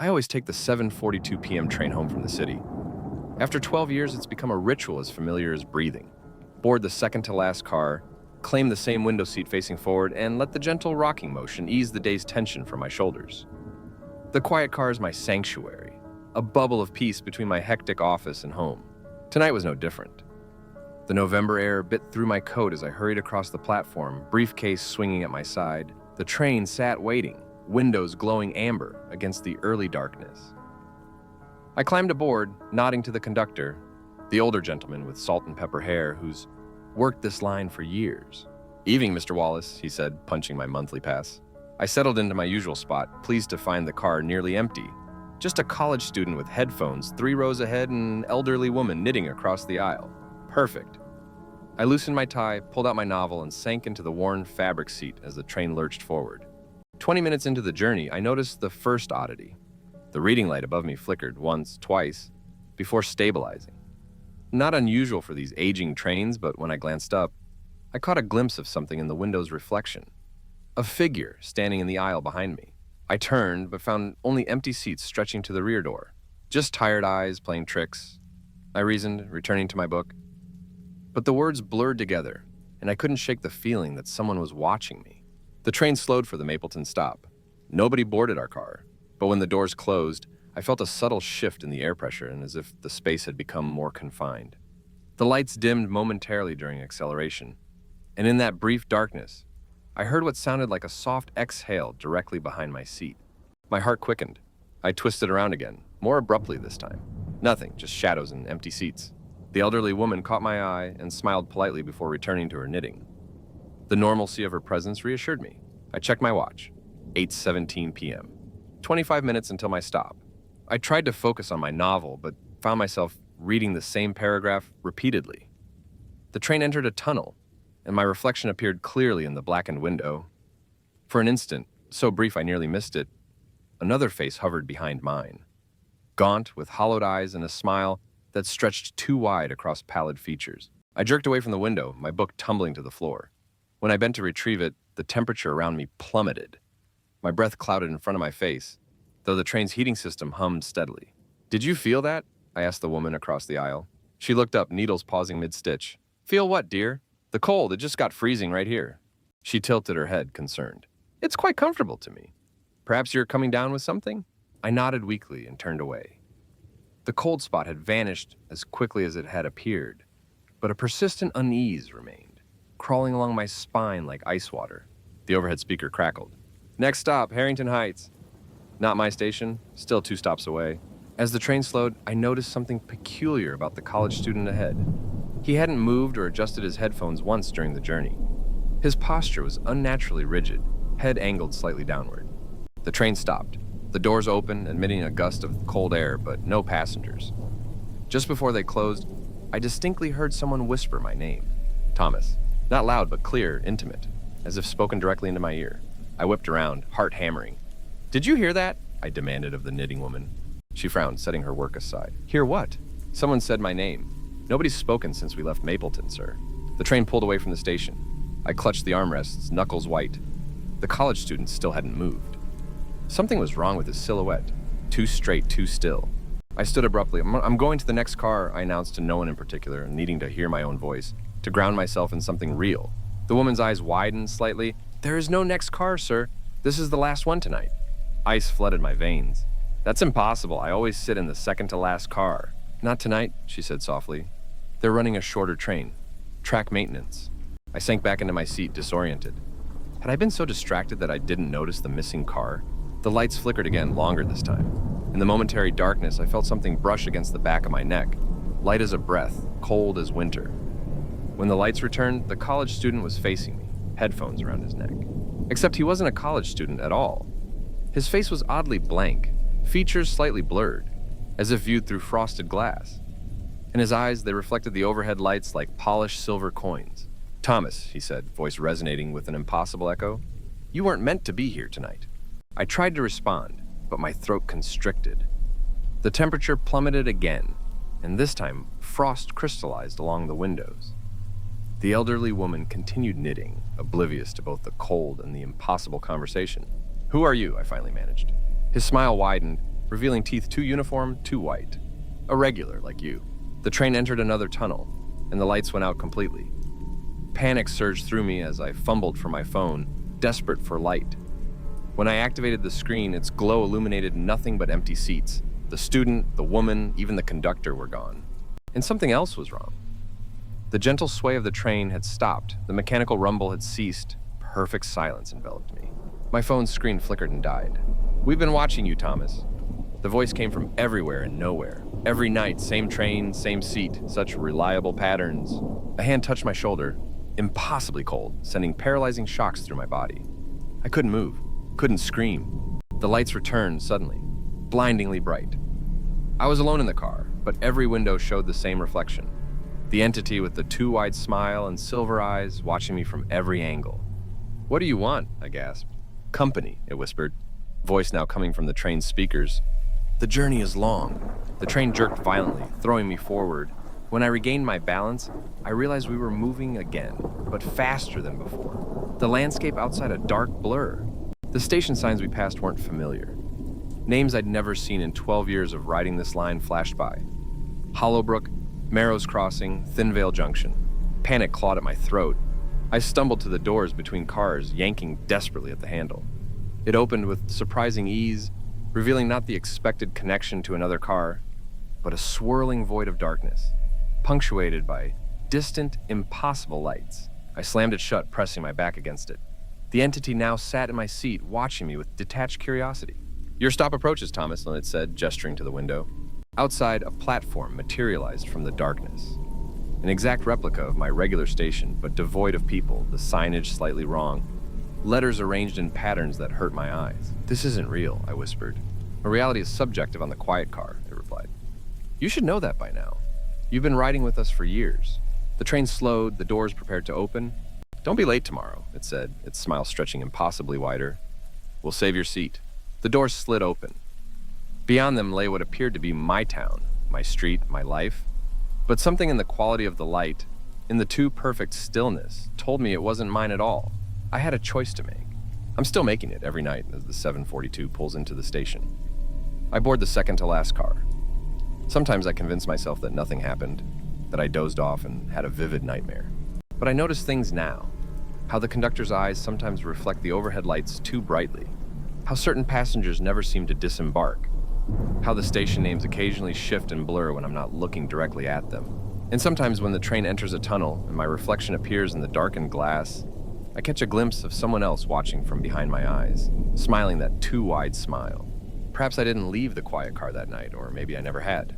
I always take the 7:42 p.m. train home from the city. After 12 years, it's become a ritual as familiar as breathing. Board the second-to-last car, claim the same window seat facing forward, and let the gentle rocking motion ease the day's tension from my shoulders. The quiet car is my sanctuary, a bubble of peace between my hectic office and home. Tonight was no different. The November air bit through my coat as I hurried across the platform, briefcase swinging at my side. The train sat waiting, windows glowing amber against the early darkness. I climbed aboard, nodding to the conductor, the older gentleman with salt and pepper hair who's worked this line for years. "Evening, Mr. Wallace," he said, punching my monthly pass. I settled into my usual spot, pleased to find the car nearly empty. Just a college student with headphones 3 rows ahead and an elderly woman knitting across the aisle. Perfect. I loosened my tie, pulled out my novel, and sank into the worn fabric seat as the train lurched forward. 20 minutes into the journey, I noticed the first oddity. The reading light above me flickered once, twice, before stabilizing. Not unusual for these aging trains, but when I glanced up, I caught a glimpse of something in the window's reflection. A figure standing in the aisle behind me. I turned, but found only empty seats stretching to the rear door. Just tired eyes playing tricks, I reasoned, returning to my book. But the words blurred together, and I couldn't shake the feeling that someone was watching me. The train slowed for the Mapleton stop. Nobody boarded our car, but when the doors closed, I felt a subtle shift in the air pressure and as if the space had become more confined. The lights dimmed momentarily during acceleration, and in that brief darkness, I heard what sounded like a soft exhale directly behind my seat. My heart quickened. I twisted around again, more abruptly this time. Nothing, just shadows and empty seats. The elderly woman caught my eye and smiled politely before returning to her knitting. The normalcy of her presence reassured me. I checked my watch. 8:17 p.m. 25 minutes until my stop. I tried to focus on my novel, but found myself reading the same paragraph repeatedly. The train entered a tunnel, and my reflection appeared clearly in the blackened window. For an instant, so brief I nearly missed it, another face hovered behind mine. Gaunt, with hollowed eyes and a smile that stretched too wide across pallid features. I jerked away from the window, my book tumbling to the floor. When I bent to retrieve it, the temperature around me plummeted. My breath clouded in front of my face, though the train's heating system hummed steadily. "Did you feel that?" I asked the woman across the aisle. She looked up, needles pausing mid-stitch. "Feel what, dear?" "The cold, it just got freezing right here." She tilted her head, concerned. "It's quite comfortable to me. Perhaps you're coming down with something?" I nodded weakly and turned away. The cold spot had vanished as quickly as it had appeared, but a persistent unease remained, crawling along my spine like ice water. The overhead speaker crackled. "Next stop, Harrington Heights." Not my station, still 2 stops away. As the train slowed, I noticed something peculiar about the college student ahead. He hadn't moved or adjusted his headphones once during the journey. His posture was unnaturally rigid, head angled slightly downward. The train stopped. The doors opened, admitting a gust of cold air, but no passengers. Just before they closed, I distinctly heard someone whisper my name. Thomas. Not loud, but clear, intimate, as if spoken directly into my ear. I whipped around, heart hammering. "Did you hear that?" I demanded of the knitting woman. She frowned, setting her work aside. "Hear what?" "Someone said my name. Nobody's spoken since we left Mapleton, sir." The train pulled away from the station. I clutched the armrests, knuckles white. The college student still hadn't moved. Something was wrong with his silhouette. Too straight, too still. I stood abruptly. I'm going to the next car," I announced to no one in particular, needing to hear my own voice, to ground myself in something real. The woman's eyes widened slightly. "There is no next car, sir. This is the last one tonight." Ice flooded my veins. "That's impossible. I always sit in the second-to-last car." "Not tonight," she said softly. "They're running a shorter train. Track maintenance." I sank back into my seat, disoriented. Had I been so distracted that I didn't notice the missing car? The lights flickered again, longer this time. In the momentary darkness, I felt something brush against the back of my neck, light as a breath, cold as winter. When the lights returned, the college student was facing me, headphones around his neck. Except he wasn't a college student at all. His face was oddly blank, features slightly blurred, as if viewed through frosted glass. In his eyes, they reflected the overhead lights like polished silver coins. "Thomas," he said, voice resonating with an impossible echo, "you weren't meant to be here tonight." I tried to respond, but my throat constricted. The temperature plummeted again, and this time frost crystallized along the windows. The elderly woman continued knitting, oblivious to both the cold and the impossible conversation. "Who are you?" I finally managed. His smile widened, revealing teeth too uniform, too white. A regular, like you. The train entered another tunnel, and the lights went out completely. Panic surged through me as I fumbled for my phone, desperate for light. When I activated the screen, its glow illuminated nothing but empty seats. The student, the woman, even the conductor were gone. And something else was wrong. The gentle sway of the train had stopped. The mechanical rumble had ceased. Perfect silence enveloped me. My phone's screen flickered and died. "We've been watching you, Thomas." The voice came from everywhere and nowhere. Every night, same train, same seat, such reliable patterns. A hand touched my shoulder, impossibly cold, sending paralyzing shocks through my body. I couldn't move, couldn't scream. The lights returned suddenly, blindingly bright. I was alone in the car, but every window showed the same reflection. The entity with the too wide smile and silver eyes watching me from every angle. "What do you want?" I gasped. "Company," it whispered, voice now coming from the train's speakers. "The journey is long." The train jerked violently, throwing me forward. When I regained my balance, I realized we were moving again, but faster than before. The landscape outside a dark blur. The station signs we passed weren't familiar. Names I'd never seen in 12 years of riding this line flashed by. Hollowbrook, Marrow's Crossing, Thinvale Junction. Panic clawed at my throat. I stumbled to the doors between cars, yanking desperately at the handle. It opened with surprising ease, revealing not the expected connection to another car, but a swirling void of darkness, punctuated by distant, impossible lights. I slammed it shut, pressing my back against it. The entity now sat in my seat, watching me with detached curiosity. "Your stop approaches, Thomas," it said, gesturing to the window. Outside, a platform materialized from the darkness. An exact replica of my regular station, but devoid of people, the signage slightly wrong. Letters arranged in patterns that hurt my eyes. "This isn't real," I whispered. "A reality is subjective on the quiet car," it replied. "You should know that by now. You've been riding with us for years." The train slowed, the doors prepared to open. "Don't be late tomorrow," it said, its smile stretching impossibly wider. "We'll save your seat." The doors slid open. Beyond them lay what appeared to be my town, my street, my life. But something in the quality of the light, in the too perfect stillness, told me it wasn't mine at all. I had a choice to make. I'm still making it every night as the 742 pulls into the station. I board the second-to-last car. Sometimes I convince myself that nothing happened, that I dozed off and had a vivid nightmare. But I notice things now. How the conductor's eyes sometimes reflect the overhead lights too brightly. How certain passengers never seem to disembark. How the station names occasionally shift and blur when I'm not looking directly at them. And sometimes when the train enters a tunnel and my reflection appears in the darkened glass, I catch a glimpse of someone else watching from behind my eyes, smiling that too wide smile. Perhaps I didn't leave the quiet car that night, or maybe I never had.